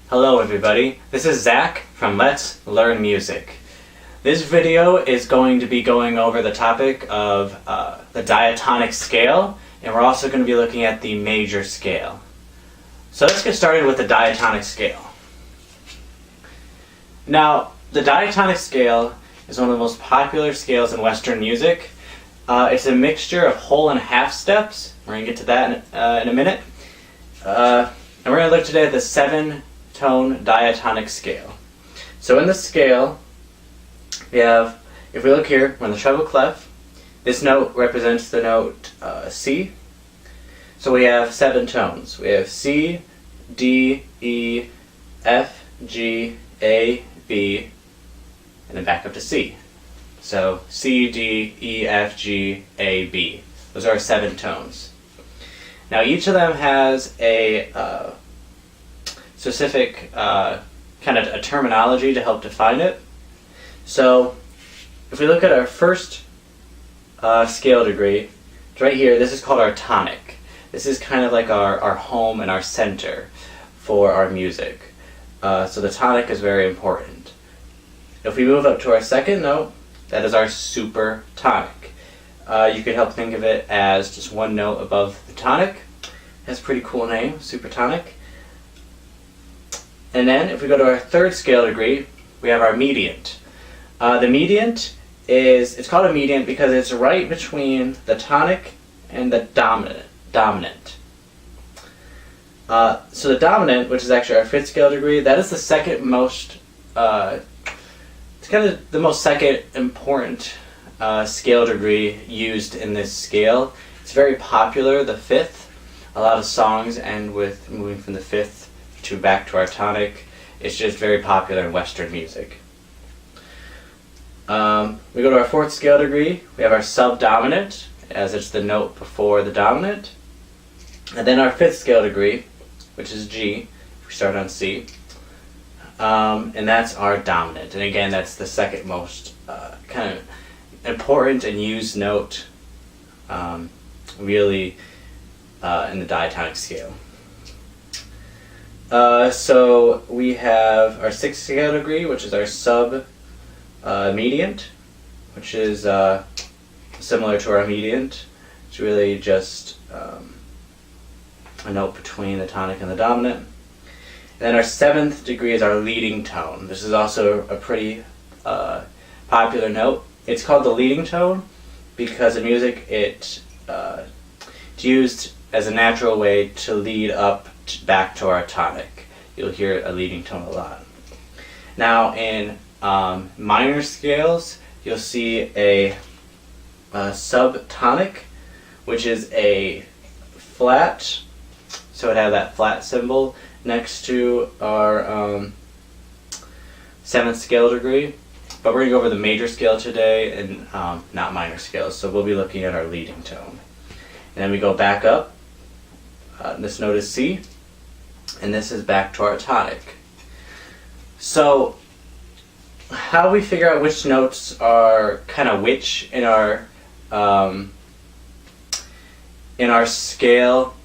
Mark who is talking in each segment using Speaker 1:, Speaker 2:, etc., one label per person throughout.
Speaker 1: Hello everybody, this is Zach from Let's Learn Music. This video is going to be going over the topic of the diatonic scale, and we're also going to be looking at the major scale. So let's get started with the diatonic scale. Now, the diatonic scale is one of the most popular scales in Western music. It's a mixture of whole and half steps. We're going to get to that in a minute. And we're going to look today at the 7-tone diatonic scale. So in the scale, we have, if we look here, we're in the treble clef. This note represents the note C. So we have 7 tones. We have C, D, E, F, G, A, B, and then back up to C. So C, D, E, F, G, A, B. Those are our 7 tones. Now each of them has a specific kind of a terminology to help define it. So if we look at our first scale degree, it's right here. This is called our tonic. This is kind of like our home and our center for our music. So the tonic is very important. If we move up to our second note, that is our super tonic. You could help think of it as just one note above the tonic. It has a pretty cool name, super tonic. And then if we go to our third scale degree, we have our mediant. The mediant it's called a mediant because it's right between the tonic and the dominant. So the dominant, which is actually our 5th scale degree, that is the second most, it's kind of the most second important scale degree used in this scale. It's very popular, the 5th. A lot of songs end with moving from the 5th to back to our tonic. It's just very popular in Western music. We go to our 4th scale degree. We have our subdominant, as it's the note before the dominant. And then our 5th scale degree, which is G. We start on C. And that's our dominant. And again, that's the second most kind of important and used note really in the diatonic scale. So we have our 6th scale degree, which is our sub-mediant, which is similar to our mediant. It's really just a note between the tonic and the dominant. And then our 7th degree is our leading tone. This is also a pretty popular note. It's called the leading tone because in music it's used as a natural way to lead up back to our tonic. You'll hear a leading tone a lot. Now in minor scales, you'll see a subtonic, which is a flat, so it has that flat symbol next to our 7th scale degree. But we're going to go over the major scale today and not minor scales, so we'll be looking at our leading tone. And then we go back up. This note is C, and this is back to our tonic. So how we figure out which notes are kind of which in our scale,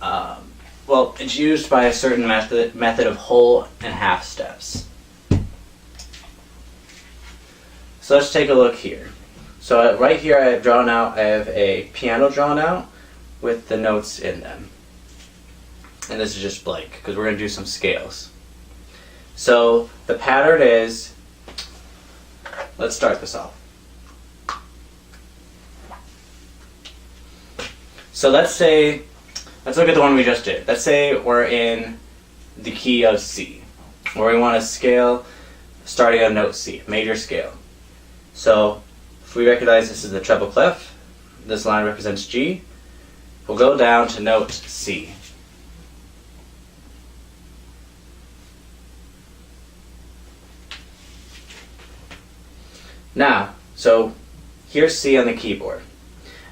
Speaker 1: well, it's used by a certain method of whole and half steps. So let's take a look here. So right here I have a piano drawn out with the notes in them. And this is just blank because we're going to do some scales. So the pattern is, let's start this off. So let's look at the one we just did. Let's say we're in the key of C, where we want to scale starting on note C, major scale. So if we recognize this is the treble clef, this line represents G, we'll go down to note C. Now, so here's C on the keyboard.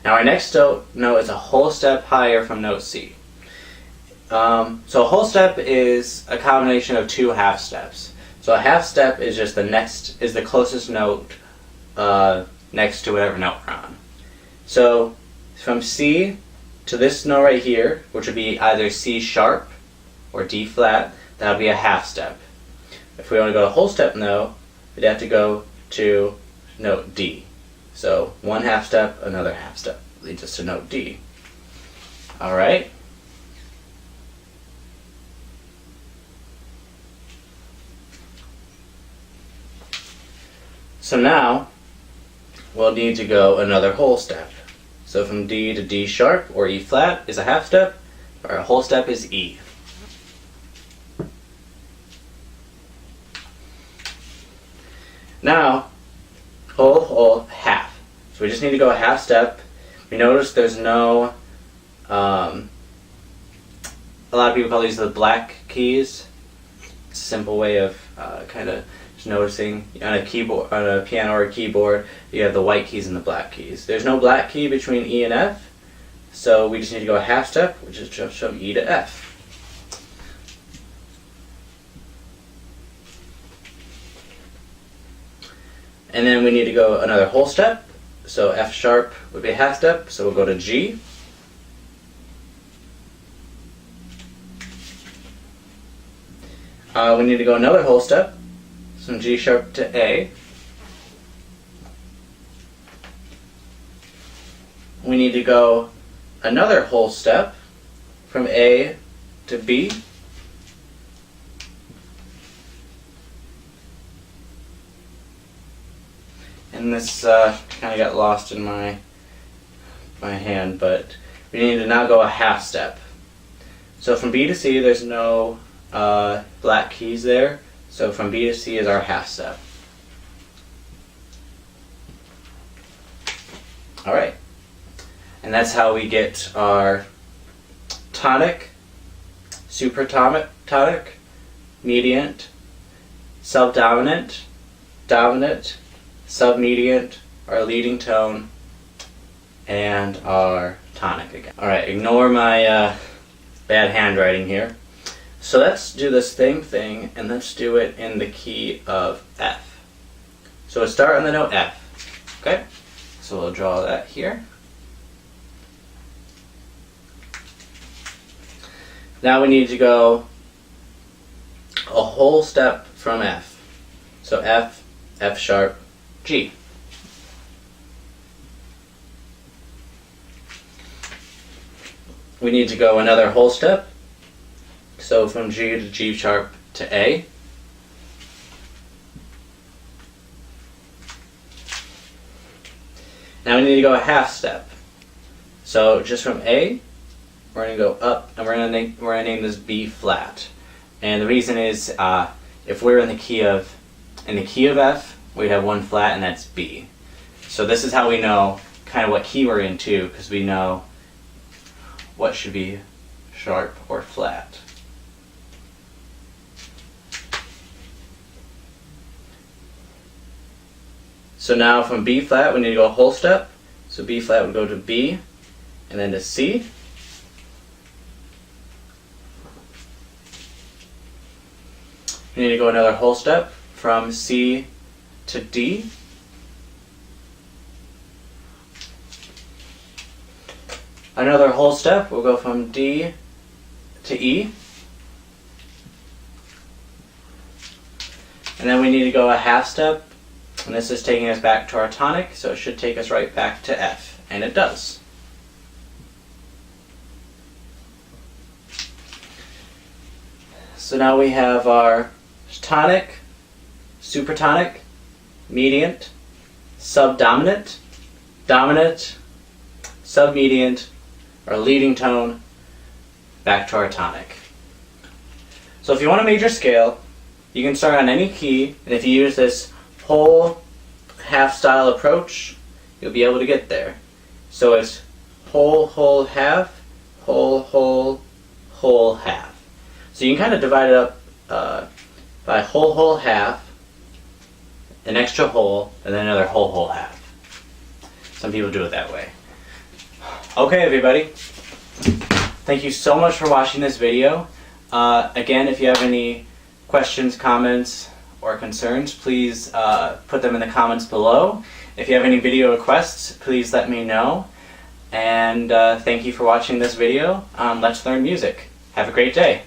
Speaker 1: Now our next note is a whole step higher from note C. So a whole step is a combination of 2 half steps. So a half step is just the closest note next to whatever note we're on. So from C to this note right here, which would be either C sharp or D flat, that would be a half step. If we want to go a whole step note, we'd have to go to note D. So one half step, another half step leads us to note D. Alright? So now we'll need to go another whole step. So from D to D sharp or E flat is a half step, or a whole step is E. Now, whole, half. So we just need to go a half step. We notice there's no, a lot of people call these the black keys. It's a simple way of kind of just noticing on a keyboard, on a piano or a keyboard, you have the white keys and the black keys. There's no black key between E and F, so we just need to go a half step, which is just from E to F. And then we need to go another whole step, so F sharp would be a half step, so we'll go to G. We need to go another whole step, from G sharp to A. We need to go another whole step, from A to B. And this kind of got lost in my hand, but we need to now go a half step. So from B to C, there's no black keys there. So from B to C is our half step. All right, and that's how we get our tonic, supertonic, mediant, subdominant, dominant, submediant, our leading tone, and our tonic again. Alright, ignore my bad handwriting here. So let's do the same thing, and let's do it in the key of F. So we'll start on the note F. Okay? So we'll draw that here. Now we need to go a whole step from F. So F, F sharp, G. We need to go another whole step. So from G to G sharp to A. Now we need to go a half step. So just from A, we're going to go up, and we're going to name this B flat. And the reason is, if we're in the key of F, we'd have one flat, and that's B. So this is how we know kind of what key we're in too, because we know what should be sharp or flat. So now from B flat, we need to go a whole step. So B flat would go to B, and then to C. We need to go another whole step from C to D. Another whole step, we'll go from D to E. And then we need to go a half step, and this is taking us back to our tonic, so it should take us right back to F, and it does. So now we have our tonic, supertonic, mediant, subdominant, dominant, submediant, our leading tone, back to our tonic. So if you want a major scale, you can start on any key, and if you use this whole half style approach, you'll be able to get there. So it's whole, whole, half, whole, whole, whole, half. So you can kind of divide it up by whole, whole, half, an extra whole, and then another whole, whole, half. Some people do it that way. Okay, everybody. Thank you so much for watching this video. Again, if you have any questions, comments, or concerns, please put them in the comments below. If you have any video requests, please let me know. And thank you for watching this video on Let's Learn Music. Have a great day.